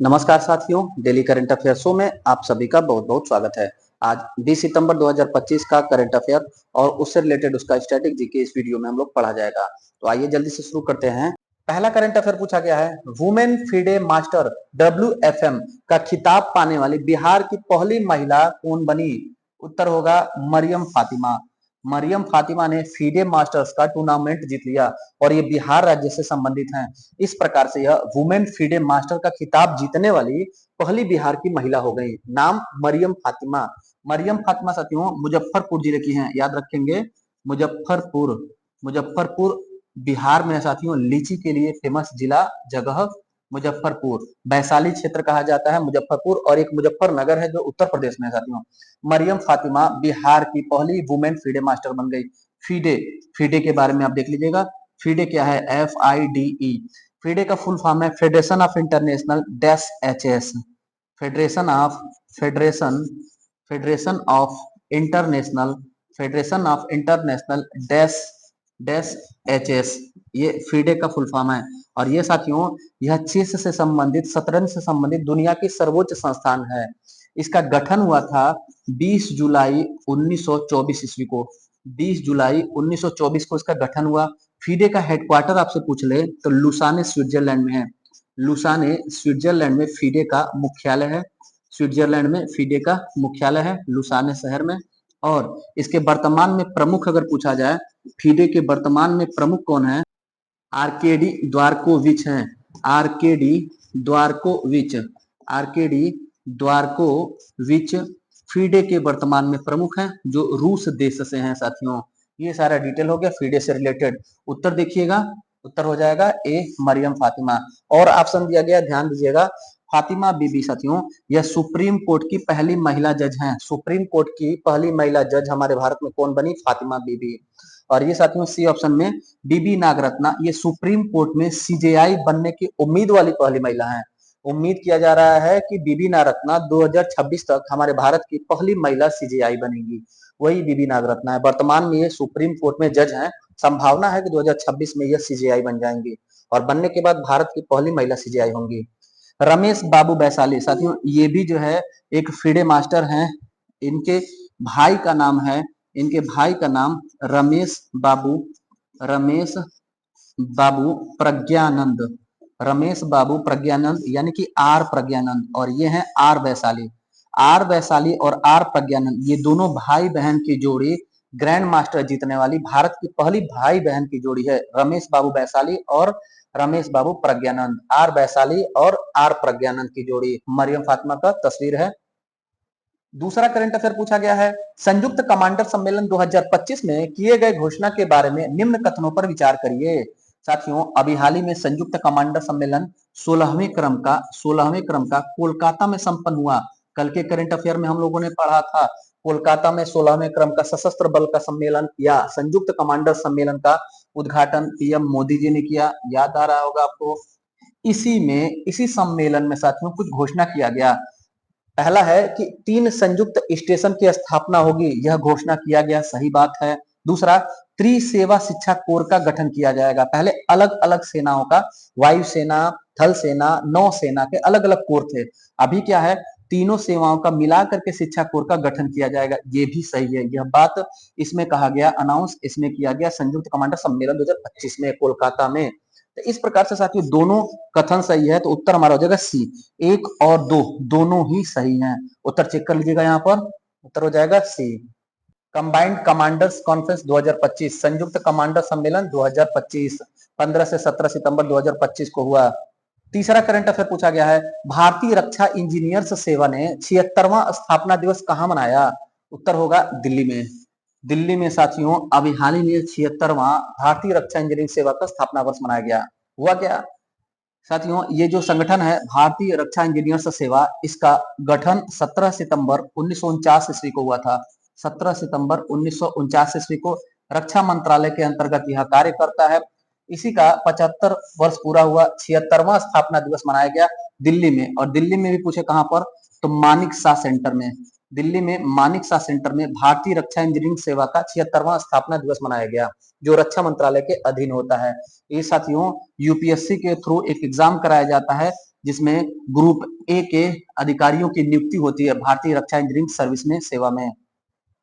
नमस्कार साथियों, daily current affair show में आप सभी का बहुत बहुत स्वागत है। आज 20 सितंबर 2025 का करंट अफेयर और उससे रिलेटेड उसका स्टैटिक जीके इस वीडियो में हम लोग पढ़ा जाएगा। तो आइए जल्दी से शुरू करते हैं। पहला करंट अफेयर पूछा गया है, वुमेन फीडे मास्टर WFM का खिताब पाने वाली बिहार की पहली महिला कौन बनी? उत्तर होगा मरियम फातिमा। मरियम फातिमा ने फीडे मास्टर्स का टूर्नामेंट जीत लिया और ये बिहार राज्य से संबंधित हैं। इस प्रकार से यह वुमेन फीडे मास्टर का खिताब जीतने वाली पहली बिहार की महिला हो गई। नाम मरियम फातिमा। मरियम फातिमा साथियों मुजफ्फरपुर जिले की हैं, याद रखेंगे। मुजफ्फरपुर, मुजफ्फरपुर बिहार में साथियों लीची के लिए फेमस जिला जगह मुजफ्फरपुर। वैशाली क्षेत्र कहा जाता है मुजफ्फरपुर, और एक मुजफ्फरनगर है जो उत्तर प्रदेश में है साथियों। मरियम फातिमा बिहार की पहली वुमेन फीडे मास्टर बन गई। फीडे, फीडे के बारे में आप देख लीजिएगा। फीडे क्या है? FIDE। फीडे का फुल फॉर्म है federation of international dash HS। Federation of federation federation of international federation of international dash dash HS, ये फीडे का फुल फॉर्म है। और ये साथियों यह चेस से संबंधित, शतरंज से संबंधित दुनिया की सर्वोच्च संस्थान है। इसका गठन हुआ था 20 जुलाई 1924 ईस्वी को। 20 जुलाई 1924 को इसका गठन हुआ। फीडे का हेडक्वार्टर आपसे पूछ ले तो लुसाने स्विट्जरलैंड में है। लुसाने स्विट्जरलैंड में फीडे का मुख्यालय है। स्विट्जरलैंड में फीडे का मुख्यालय है लुसाने शहर में। और इसके वर्तमान में प्रमुख अगर पूछा जाए, फीडे के वर्तमान में प्रमुख कौन है? आर्केडी द्वारकोविच हैं। आर्केडी द्वारकोविच, आर्केडी द्वारकोविच फीडे के वर्तमान में प्रमुख हैं, जो रूस देश से हैं साथियों। ये सारा डिटेल हो गया फीडे से रिलेटेड। उत्तर देखिएगा, उत्तर हो जाएगा ए मरियम फातिमा। और ऑप्शन दिया गया, ध्यान दीजिएगा, फातिमा बीबी साथियों यह सुप्रीम कोर्ट की पहली महिला जज हैं। सुप्रीम कोर्ट की पहली महिला जज हमारे भारत में कौन बनी? फातिमा बीबी। और ये साथियों सी ऑप्शन में बीबी नागरत्ना, ये सुप्रीम कोर्ट में CJI बनने की उम्मीद वाली पहली महिला है। उम्मीद किया जा रहा है कि बीबी नागरत्ना 2026 तक हमारे भारत की पहली महिला CJI बनेगी, वही बीबी नागरत्ना है। वर्तमान में ये सुप्रीम कोर्ट में जज हैं। संभावना है कि 2026 में ये CJI बन जाएंगी और बनने के बाद भारत की पहली महिला CJI होंगी। रमेश बाबू वैशाली साथियों ये भी जो है एक फीडे मास्टर हैं। इनके भाई का नाम है, इनके भाई का नाम रमेश बाबू, रमेश बाबू प्रज्ञानंद, रमेश बाबू प्रज्ञानंद यानी कि R प्रज्ञानंद। और ये हैं R वैशाली। R वैशाली और R प्रज्ञानंद ये दोनों भाई बहन की जोड़ी ग्रैंड मास्टर जीतने वाली भारत की पहली भाई बहन की जोड़ी है। रमेश बाबू वैशाली और रमेश बाबू प्रज्ञानंद, R वैशाली और R प्रज्ञानंद की जोड़ी। मरियम फातिमा का तस्वीर है। दूसरा करंट अफेयर पूछा गया है, संयुक्त कमांडर सम्मेलन 2025 में किए गए घोषणा के बारे में निम्न कथनों पर विचार करिए। साथियों अभी हाल ही में संयुक्त कमांडर सम्मेलन 16वें क्रम का कोलकाता में संपन्न हुआ। कल के करंट अफेयर में हम लोगों ने पढ़ा था कोलकाता में 16वें क्रम का सशस्त्र बल का सम्मेलन या संयुक्त कमांडर सम्मेलन का उद्घाटन PM मोदी जी ने किया, याद आ रहा होगा आपको। इसी सम्मेलन में साथियों कुछ घोषणा किया गया। पहला है कि 3 संयुक्त स्टेशन की स्थापना होगी, यह घोषणा किया गया, सही बात है। दूसरा, त्रिसेवा शिक्षा कोर का गठन किया जाएगा। पहले अलग अलग सेनाओं का, वायुसेना, थल सेना, नौसेना के अलग अलग कोर थे। अभी क्या है, तीनों सेवाओं का मिला करके शिक्षा कोर का गठन किया जाएगा, ये भी सही है। यह बात इसमें कहा गया, अनाउंस इसमें किया गया संयुक्त कमांडर सम्मेलन 2025 में कोलकाता में। तो इस प्रकार से साथियों दोनों कथन सही है, तो उत्तर हमारा हो जाएगा C। 1 और 2 दोनों ही सही हैं। उत्तर चेक कर लीजिएगा, यहाँ पर उत्तर हो जाएगा C। कंबाइंड कमांडर्स कॉन्फ्रेंस 2025, संयुक्त कमांडर सम्मेलन 2025 15 से 17 सितंबर 2025 को हुआ। तीसरा करंट अफेयर पूछा गया है, भारतीय रक्षा इंजीनियर्स सेवा ने 76वां स्थापना दिवस कहां मनाया? उत्तर होगा दिल्ली में। दिल्ली में साथियों अभी हाल ही में 76वां भारतीय रक्षा इंजीनियरिंग सेवा का स्थापना वर्ष मनाया गया। हुआ क्या साथियों, ये जो संगठन है भारतीय रक्षा इंजीनियर्स सेवा, इसका गठन 17 सितंबर 1949 ईस्वी को हुआ था। 17 सितंबर 1949 ईस्वी को रक्षा मंत्रालय के अंतर्गत यह कार्य करता है। इसी का 75 वर्ष पूरा हुआ, 76वां स्थापना दिवस मनाया गया दिल्ली में। और दिल्ली में भी पूछे कहां पर, तो मानिक शाह सेंटर में। दिल्ली में मानिक शाह सेंटर में भारतीय रक्षा इंजीनियरिंग सेवा का 76वां स्थापना दिवस मनाया गया, जो रक्षा मंत्रालय के अधीन होता है। ये साथियों यूपीएससी के थ्रू एक एग्जाम कराया जाता है जिसमें ग्रुप ए के अधिकारियों की नियुक्ति होती है भारतीय रक्षा इंजीनियरिंग सर्विस में सेवा में।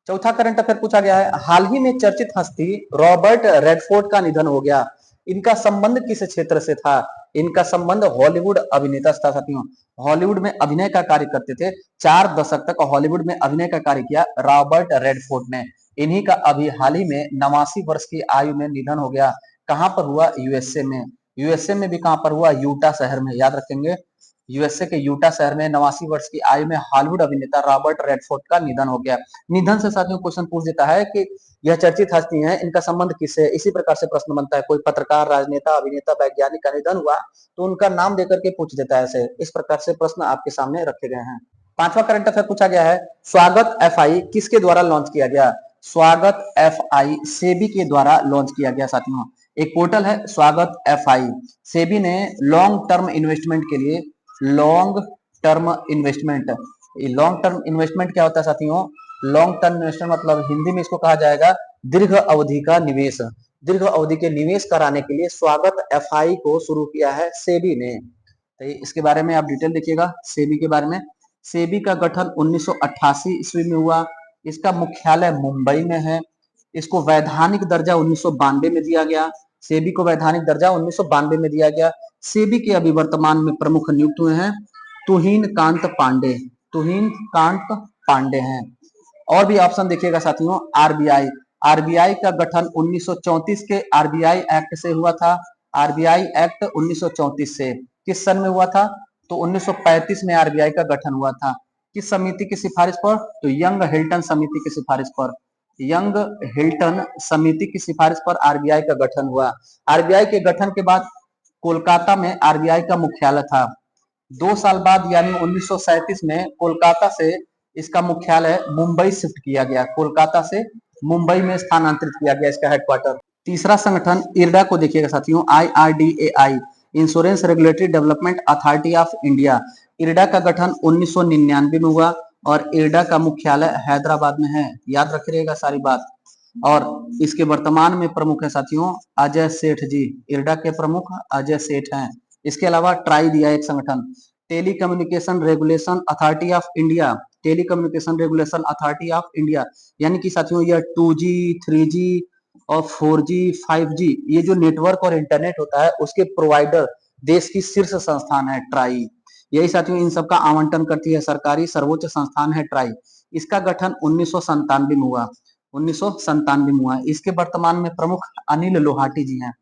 चौथा करंट अफेयर पूछा गया है, हाल ही में चर्चित हस्ती रॉबर्ट रेडफोर्ड का निधन हो गया। इनका संबंध किस क्षेत्र से था? इनका संबंध हॉलीवुड अभिनेता था साथियों। हॉलीवुड में अभिनय का कार्य करते थे। 4 दशक तक हॉलीवुड में अभिनय का कार्य किया रॉबर्ट रेडफोर्ड ने। इन्हीं का अभी हाल ही में 89 वर्ष की आयु में निधन हो गया। कहां पर हुआ? यूएसए में। यूएसए में भी कहां पर हुआ? यूटा शहर में, याद रखेंगे। यूएसए के यूटा शहर में 89 वर्ष की आयु में हॉलीवुड अभिनेता रॉबर्ट रेडफोर्ड का निधन हो गया। निधन से साथियों क्वेश्चन पूछ देता है कि यह चर्चित हस्ती है, इनका संबंध किससे है? इसी प्रकार से प्रश्न बनता है, कोई पत्रकार, राजनेता, अभिनेता, वैज्ञानिक का निधन हुआ तो उनका नाम देकर के पूछ देता है। ऐसे इस प्रकार से प्रश्न आपके सामने रखे गए हैं। पांचवा करंट अफेयर पूछा गया है, स्वागत एफआई किसके द्वारा लॉन्च किया गया? स्वागत एफआई सेबी के द्वारा लॉन्च किया गया साथियों। एक पोर्टल है स्वागत एफआई। सेबी ने लॉन्ग टर्म इन्वेस्टमेंट के लिए, long term investment, long term investment क्या होता है साथियों? लॉन्ग टर्म इन्वेस्टमेंट मतलब हिंदी में इसको कहा जाएगा दीर्घ अवधि का निवेश। दीर्घ अवधि के निवेश कराने के लिए स्वागत एफआई को शुरू किया है सेबी ने। तो इसके बारे में आप डिटेल देखिएगा सेबी के बारे में। सेबी का गठन 1988 ईस्वी में हुआ। इसका मुख्यालय मुंबई में है। इसको वैधानिक दर्जा 1992 में दिया गया। सेबी को वैधानिक दर्जा 1992 में दिया गया। सेबी के अभी वर्तमान में प्रमुख नियुक्त हुए हैं तुहिन कांत पांडे। तुहिन कांत पांडे हैं। और भी ऑप्शन देखिएगा साथियों, आरबीआई। आरबीआई का गठन 1934 के आरबीआई एक्ट से हुआ था। आरबीआई एक्ट 1934 से किस सन में हुआ था? तो 1935 में आरबीआई का गठन हुआ था। किस समिति की सिफारिश पर? तो यंग हिल्टन समिति की सिफारिश पर। यंग हिल्टन समिति की सिफारिश पर आरबीआई का गठन हुआ। आरबीआई के गठन के बाद कोलकाता में आरबीआई का मुख्यालय था। 2 साल बाद यानी 1937 में कोलकाता से इसका मुख्यालय मुंबई शिफ्ट किया गया। कोलकाता से मुंबई में स्थानांतरित किया गया इसका हेडक्वार्टर। तीसरा संगठन इरडा को देखिएगा साथियों, IRDAI, insurance regulatory development authority of India. IRDA का गठन 1999 में हुआ और इरडा का मुख्यालय हैदराबाद में है। याद रखिएगा सारी बात। और इसके वर्तमान में प्रमुख है साथियों अजय सेठ जी। इरडा के प्रमुख अजय सेठ हैं। इसके अलावा ट्राई दिया एक संगठन, telecommunication regulation authority of India. Telecommunication regulation authority of India यानी कि साथियों यह 2G, 3G और 4G, 5G ये जो नेटवर्क और इंटरनेट होता है उसके प्रोवाइडर देश की शीर्ष संस्थान है ट्राई। यही साथियों इन सबका आवंटन करती है सरकारी सर्वोच्च संस्थान है ट्राई। इसका गठन 1997 में हुआ। 1997 में हुआ। इसके वर्तमान में प्रमुख अनिल लोहाटी जी हैं।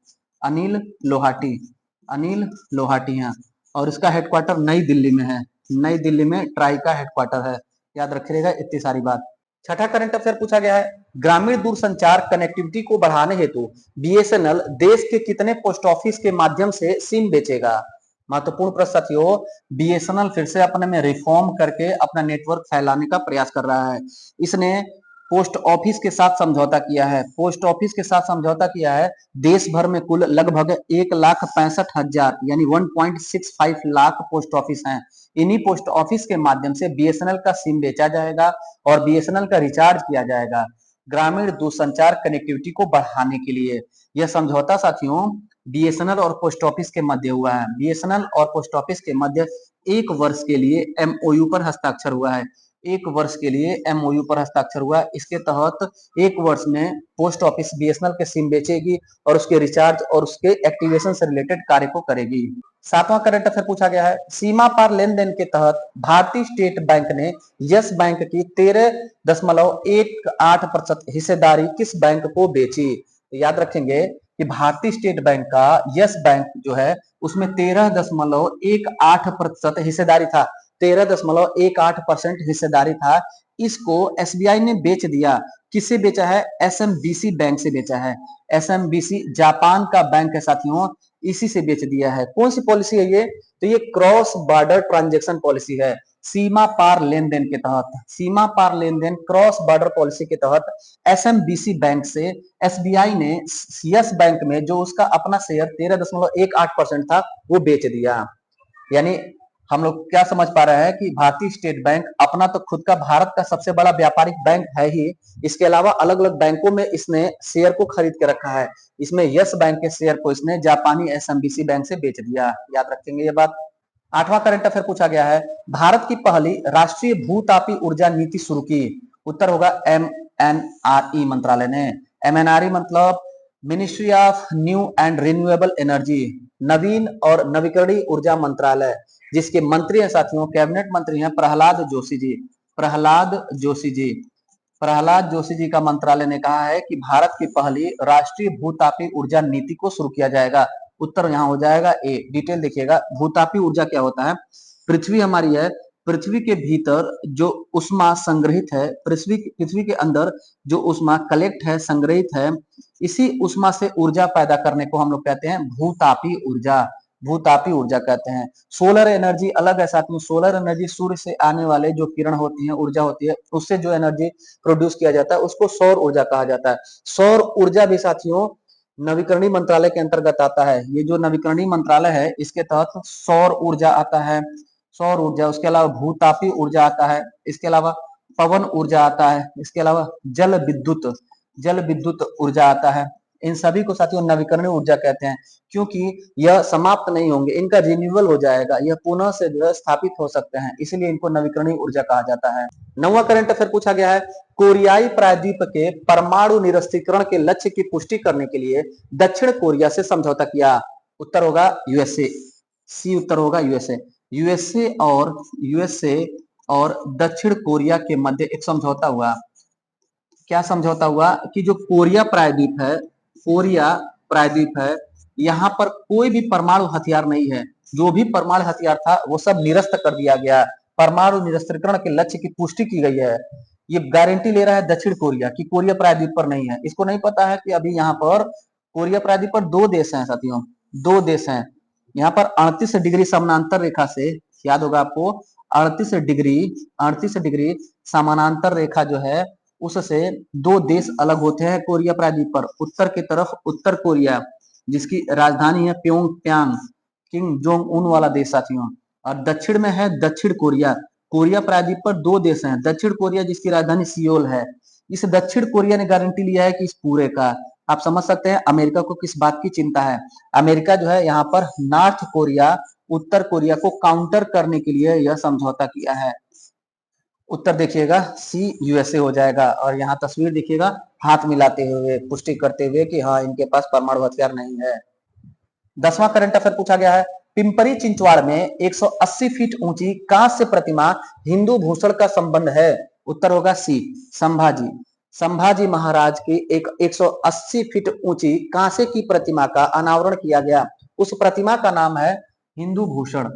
अनिल लोहाटी, अनिल लोहाटी हैं। और इसका हेडक्वार्टर नई दिल्ली में है। नई दिल्ली में ट्राई का हेडक्वार्टर है। याद रखिएगा इतनी सारी बात। छठा करंट अफेयर पूछा गया है, ग्रामीण दूरसंचार कनेक्टिविटी को बढ़ाने हेतु बीएसएनएल देश के कितने पोस्ट ऑफिस के माध्यम से सिम बेचेगा? महत्वपूर्ण प्रश्न साथियों। बीएसएनएल फिर से अपने में रिफॉर्म करके अपना नेटवर्क फैलाने का प्रयास कर रहा है। इसने पोस्ट ऑफिस के साथ समझौता किया है। पोस्ट ऑफिस के साथ समझौता किया है। देश भर में कुल लगभग 1,65,000 यानी 1.65 लाख पोस्ट ऑफिस हैं। इन्हीं पोस्ट ऑफिस के माध्यम से बीएसएनएल का सिम बेचा जाएगा और बीएसएनएल का रिचार्ज किया जाएगा ग्रामीण दूरसंचार कनेक्टिविटी को बढ़ाने के लिए। यह समझौता साथियों बीएसएनएल और पोस्ट ऑफिस के मध्य हुआ है। बीएसएनएल और पोस्ट ऑफिस के मध्य 1 वर्ष के लिए एमओयू पर हस्ताक्षर हुआ है। 1 वर्ष के लिए एमओयू पर हस्ताक्षर हुआ। इसके तहत 1 वर्ष में पोस्ट ऑफिस बीएसएनएल के सिम बेचेगी और उसके रिचार्ज और उसके एक्टिवेशन से रिलेटेड कार्य को करेगी। 7वां करंट अफेयर पूछा गया है, सीमा पार लेन देन के तहत भारतीय स्टेट बैंक ने यस बैंक की 13.18% हिस्सेदारी किस बैंक को बेची? याद रखेंगे कि भारतीय स्टेट बैंक का यस बैंक जो है उसमें 13.18% हिस्सेदारी था। 13.18% हिस्सेदारी था। इसको एसबीआई ने बेच दिया। किससे बेचा है? एसएमबीसी बैंक से बेचा है। एसएमबीसी जापान का बैंक है साथियों, इसी से बेच दिया है। कौन सी पॉलिसी है ये? तो ये क्रॉस बॉर्डर ट्रांजैक्शन पॉलिसी है। सीमा पार लेन देन के तहत, सीमा पार लेन देन क्रॉस बॉर्डर पॉलिसी के तहत एसएमबीसी बैंक से एसबीआई ने यस बैंक में जो उसका अपना शेयर 13.18% था वो बेच दिया। यानी हम लोग क्या समझ पा रहे हैं कि भारतीय स्टेट बैंक अपना तो खुद का भारत का सबसे बड़ा व्यापारिक बैंक है ही, इसके अलावा अलग अलग बैंकों में इसने शेयर को खरीद के रखा है। इसमें यस बैंक के शेयर को इसने जापानी एसएमबीसी बैंक से बेच दिया। याद रखेंगे ये बात। 8वां करंट अफेयर पूछा गया है, भारत की पहली राष्ट्रीय भूतापी ऊर्जा नीति शुरू की। उत्तर होगा MNRE मंत्रालय ने। MNRE मतलब ministry of new and renewable energy, नवीन और नवीकरणीय ऊर्जा मंत्रालय, जिसके मंत्री हैं साथियों, कैबिनेट मंत्री हैं प्रहलाद जोशी जी। प्रहलाद जोशी जी का मंत्रालय ने कहा है कि भारत की पहली राष्ट्रीय भूतापी ऊर्जा नीति को शुरू किया जाएगा। उत्तर यहाँ हो जाएगा ए। डिटेल देखिएगा, भूतापी ऊर्जा क्या होता है? पृथ्वी हमारी है, पृथ्वी के भीतर जो उष्मा संग्रहित है, पृथ्वी के अंदर जो उष्मा कलेक्ट है, संग्रहित है, इसी उष्मा से ऊर्जा पैदा करने को हम लोग कहते हैं भूतापी ऊर्जा। भूतापी ऊर्जा कहते हैं। सोलर एनर्जी अलग है साथियों, सोलर एनर्जी सूर्य से आने वाले जो किरण होती है, ऊर्जा होती है, उससे जो एनर्जी प्रोड्यूस किया जाता है उसको सौर ऊर्जा कहा जाता है। सौर ऊर्जा भी साथियों नवीकरणीय मंत्रालय के अंतर्गत आता है। ये जो नवीकरणीय मंत्रालय है इसके तहत सौर ऊर्जा आता है, सौर ऊर्जा, उसके अलावा भूतापी ऊर्जा आता है, इसके अलावा पवन ऊर्जा आता है, इसके अलावा जल विद्युत ऊर्जा आता है। इन सभी को साथियों नवीकरणीय ऊर्जा कहते हैं, क्योंकि यह समाप्त नहीं होंगे, इनका रिन्यूअल हो जाएगा, यह पुनः से जो है स्थापित हो सकते हैं, इसलिए इनको नवीकरणीय ऊर्जा कहा जाता है। 9वां करंट अफेयर पूछा गया है, कोरियाई प्रायद्वीप के परमाणु निरस्त्रीकरण के लक्ष्य की पुष्टि करने के लिए दक्षिण कोरिया से समझौता किया। उत्तर होगा यूएसए। सी उत्तर होगा यूएसए। यूएसए और दक्षिण कोरिया के मध्य एक समझौता हुआ। क्या समझौता हुआ कि जो कोरिया प्रायद्वीप है, यहाँ पर कोई भी परमाणु हथियार नहीं है, जो भी परमाणु हथियार था वो सब निरस्त कर दिया गया। परमाणु निरस्त्रीकरण के लक्ष्य की पुष्टि की गई है। ये गारंटी ले रहा है दक्षिण कोरिया कि कोरिया प्रायद्वीप पर नहीं है। इसको नहीं पता है कि अभी यहाँ पर कोरिया प्रायद्वीप पर दो देश हैं साथियों, दो देश हैं। यहाँ पर 38 डिग्री समानांतर रेखा से, याद होगा आपको, 38 डिग्री समानांतर रेखा जो है उससे दो देश अलग होते हैं कोरिया प्रायद्वीप पर। उत्तर की तरफ उत्तर कोरिया, जिसकी राजधानी है प्योंगयांग, किम जोंग उन वाला देश साथियों, और दक्षिण में है दक्षिण कोरिया। कोरिया प्रायद्वीप पर दो देश हैं, दक्षिण कोरिया जिसकी राजधानी सियोल है। इस दक्षिण कोरिया ने गारंटी लिया है कि इस पूरे का, आप समझ सकते हैं अमेरिका को किस बात की चिंता है। अमेरिका जो है यहाँ पर नॉर्थ कोरिया, उत्तर कोरिया को काउंटर करने के लिए यह समझौता किया है। उत्तर देखिएगा सी यूएसए हो जाएगा। और यहाँ तस्वीर देखिएगा हाथ मिलाते हुए, पुष्टि करते हुए कि हाँ इनके पास परमाणु हथियार नहीं है। 10वां करंट अफेयर पूछा गया है, पिंपरी चिंचवाड़ में 180 फीट ऊंची कांस्य प्रतिमा हिंदू भूषण का संबंध है। उत्तर होगा सी संभाजी महाराज की एक 180 फीट ऊंची कांस्य की प्रतिमा का अनावरण किया गया। उस प्रतिमा का नाम है हिंदू भूषण।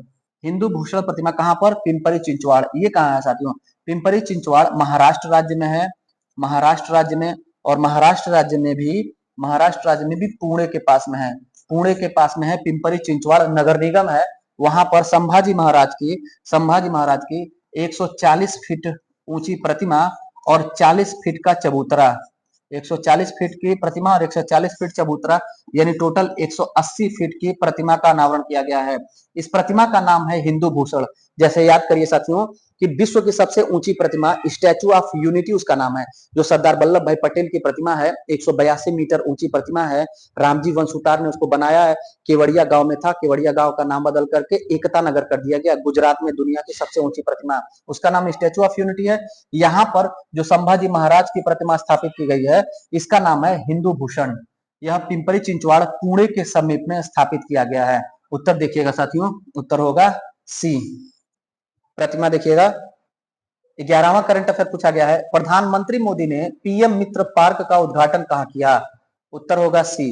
हिंदू भूषण प्रतिमा कहां पर? पिंपरी चिंचवाड़। ये कहां है साथियों? पिंपरी चिंचवाड़ महाराष्ट्र राज्य में है, महाराष्ट्र राज्य में। और महाराष्ट्र राज्य में भी पुणे के पास में है, पुणे के पास में है पिंपरी चिंचवाड़ नगर निगम है। वहां पर संभाजी महाराज की 140 फीट ऊंची प्रतिमा और 40 फीट का चबूतरा, 140 फीट की प्रतिमा और 140 फीट चबूतरा, यानी टोटल 180 फीट की प्रतिमा का अनावरण किया गया है। इस प्रतिमा का नाम है हिंदू भूषण। जैसे याद करिए साथियों कि विश्व की सबसे ऊंची प्रतिमा स्टैचू ऑफ यूनिटी उसका नाम है, जो सरदार वल्लभ भाई पटेल की प्रतिमा है, 182 मीटर ऊंची प्रतिमा है। रामजी वंशुतार ने उसको बनाया है, केवड़िया गांव में था, केवड़िया गांव का नाम बदल करके एकता नगर कर दिया गया। गुजरात में दुनिया की सबसे ऊंची प्रतिमा, उसका नाम स्टैचू ऑफ यूनिटी है। यहाँ पर जो संभाजी महाराज की प्रतिमा स्थापित की गई है, इसका नाम है हिंदू भूषण। यह पिंपरी चिंचवाड़ पुणे के समीप में स्थापित किया गया है। उत्तर देखिएगा साथियों, उत्तर होगा सी। प्रतिमा देखिएगा। 11वां करंट अफेयर पूछा गया है, प्रधानमंत्री मोदी ने पीएम मित्र पार्क का उद्घाटन कहां किया? उत्तर होगा सी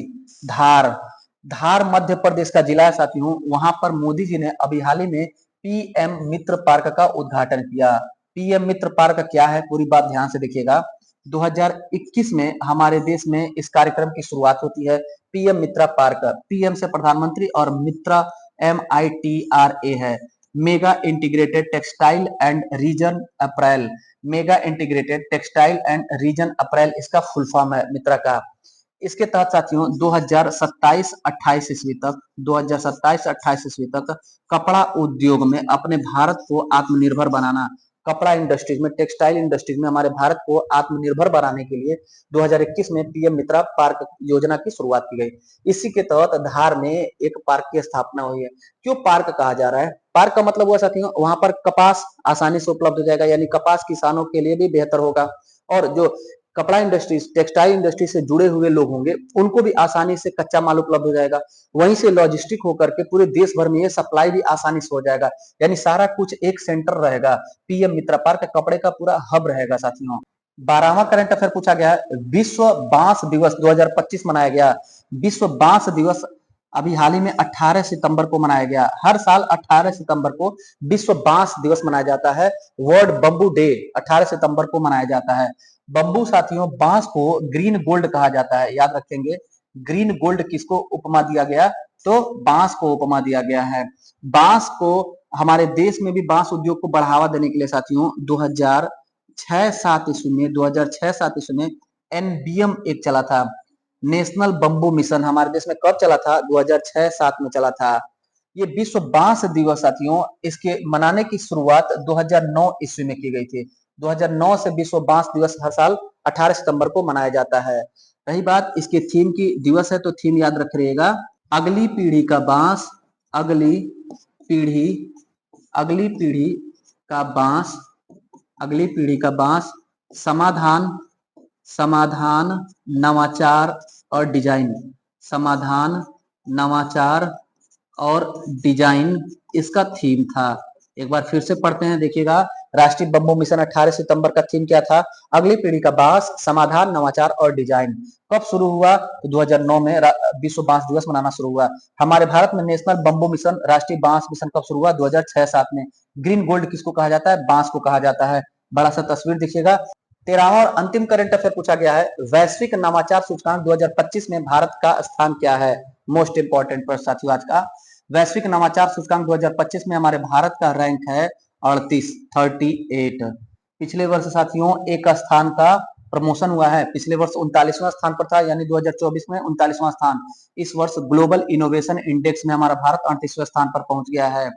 धार मध्य प्रदेश का जिला है साथियों। वहां पर मोदी जी ने अभी हाल ही में पीएम मित्र पार्क का उद्घाटन किया। पीएम मित्र पार्क क्या है, पूरी बात ध्यान से देखिएगा। 2021 में हमारे देश में इस कार्यक्रम की शुरुआत होती है, पीएम मित्रा पार्क। पीएम से प्रधानमंत्री और मित्रा MITRA है, mega integrated textile and region apparel. Mega integrated textile and region apparel इसका फुल फॉर्म है मित्रा का। इसके तहत साथियों 2027-28 ईस्वी तक कपड़ा उद्योग में अपने भारत को आत्मनिर्भर बनाना, कपड़ा इंडस्ट्रीज में, टेक्सटाइल इंडस्ट्रीज में हमारे भारत को आत्मनिर्भर बनाने के लिए 2021 में पीएम मित्रा पार्क योजना की शुरुआत की गई। इसी के तहत धार में एक पार्क की स्थापना हुई है। क्यों पार्क कहा जा रहा है? पार्क का मतलब हुआ साथियों, वहां पर कपास आसानी से उपलब्ध हो जाएगा, यानी कपास किसानों के लिए भी बेहतर होगा, और जो कपड़ा इंडस्ट्री, टेक्सटाइल इंडस्ट्री से जुड़े हुए लोग होंगे उनको भी आसानी से कच्चा माल उपलब्ध हो जाएगा। वहीं से लॉजिस्टिक होकर के पूरे देश भर में ये सप्लाई भी आसानी से हो जाएगा, यानी सारा कुछ एक सेंटर रहेगा। पीएम मित्रा पार्क कपड़े का पूरा हब रहेगा साथियों। 12वां करंट अफेयर पूछा गया है, विश्व बांस दिवस 2025 मनाया गया। विश्व बांस दिवस अभी हाल ही में 18 सितंबर को मनाया गया। हर साल 18 सितंबर को विश्व बांस दिवस मनाया जाता है। वर्ल्ड बम्बू डे 18 सितंबर को मनाया जाता है। बम्बू साथियों, बांस को ग्रीन गोल्ड कहा जाता है, याद रखेंगे। ग्रीन गोल्ड किसको उपमा दिया गया? तो बांस को उपमा दिया गया है। बांस को हमारे देश में भी बांस उद्योग को बढ़ावा देने के लिए साथियों 2006-7 ईस्वी में एनबीएम एक चला था, नेशनल बम्बू मिशन। हमारे देश में कब चला था? 2006-7 में चला था। ये विश्व बांस दिवस साथियों, इसके मनाने की शुरुआत 2009 ईस्वी में की गई थी। 2009 से विश्व बांस दिवस हर साल 18 सितंबर को मनाया जाता है। रही बात इसके थीम की, दिवस है तो थीम याद रख रहिएगा, अगली पीढ़ी का बांस, अगली पीढ़ी अगली पीढ़ी का बांस, अगली पीढ़ी का बांस, समाधान समाधान नवाचार और डिजाइन, समाधान नवाचार और डिजाइन इसका थीम था। एक बार फिर से पढ़ते हैं, देखिएगा। राष्ट्रीय बम्बू मिशन 18 सितंबर का थीम क्या था? अगली पीढ़ी का बांस, समाधान नवाचार और डिजाइन। कब शुरू हुआ? तो 2009 में विश्व बांस दिवस मनाना शुरू हुआ। हमारे भारत में नेशनल बम्बू मिशन, राष्ट्रीय बांस मिशन कब शुरू हुआ? 2006-7 में। ग्रीन गोल्ड किसको कहा जाता है? बांस को कहा जाता है। बड़ा सा तस्वीर देखिएगा। 13वां और अंतिम करंट अफेयर पूछा गया है, वैश्विक नवाचार सूचकांक 2025 में भारत का स्थान क्या है? मोस्ट इंपोर्टेंट प्रश्न साथियों आज का। वैश्विक नवाचार सूचकांक 2025 में हमारे भारत का रैंक है 38। पिछले वर्ष साथियों एक स्थान का प्रमोशन हुआ है। पिछले वर्ष 39वां स्थान पर था, यानी 2024 में 39वां स्थान। इस वर्ष ग्लोबल इनोवेशन इंडेक्स में हमारा भारत 38वें स्थान पर पहुंच गया है।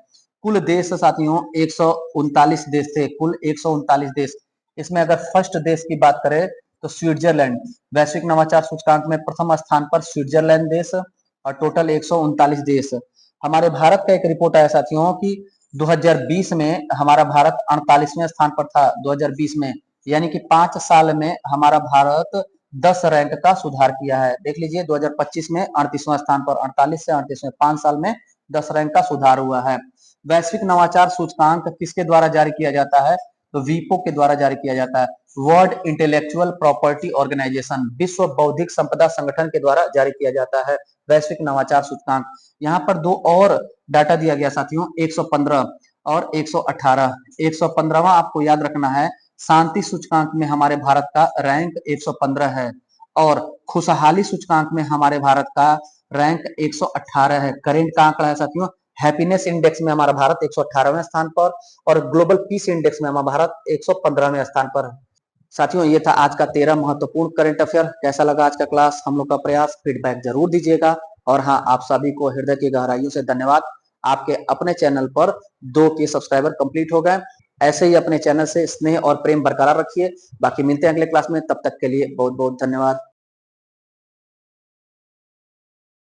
कुल देश साथियों 139 देश थे, कुल 139 देश। इसमें अगर फर्स्ट देश की बात करें तो स्विट्जरलैंड, वैश्विक नवाचार सूचकांक में प्रथम स्थान पर स्विट्जरलैंड देश, और टोटल 139 देश। हमारे भारत का एक रिपोर्ट आया साथियों कि 2020 में हमारा भारत 48वें स्थान पर था। 2020 में, यानी कि 5 साल में हमारा भारत 10 रैंक का सुधार किया है। देख लीजिए 2025 में 38वां स्थान पर, 48 से 38 में 5 साल में 10 रैंक का सुधार हुआ है। वैश्विक नवाचार सूचकांक किसके द्वारा जारी किया जाता है? तो वीपो के द्वारा जारी किया जाता है। वर्ल्ड इंटेलेक्चुअल प्रॉपर्टी ऑर्गेनाइजेशन, विश्व बौद्धिक संपदा संगठन के द्वारा जारी किया जाता है वैश्विक नवाचार सूचकांक। यहाँ पर दो और डाटा दिया गया साथियों, 115 और 118। 115वां आपको याद रखना है, शांति सूचकांक में हमारे भारत का रैंक 115 है, और खुशहाली सूचकांक में हमारे भारत का रैंक 118 है। करेंट का आंकड़ा है साथियों। हैप्पीनेस इंडेक्स में हमारा भारत 118वें स्थान पर, और ग्लोबल पीस इंडेक्स में हमारा भारत 115वें स्थान पर है। साथियों ये था आज का 13 महत्वपूर्ण करंट अफेयर। कैसा लगा आज का क्लास? हम लोग का प्रयास, फीडबैक जरूर दीजिएगा। और हाँ, आप सभी को हृदय की गहराइयों से धन्यवाद। आपके अपने चैनल पर 2 के सब्सक्राइबर कंप्लीट हो गए। ऐसे ही अपने चैनल से स्नेह और प्रेम बरकरार रखिए। बाकी मिलते हैं अगले क्लास में, तब तक के लिए बहुत बहुत धन्यवाद।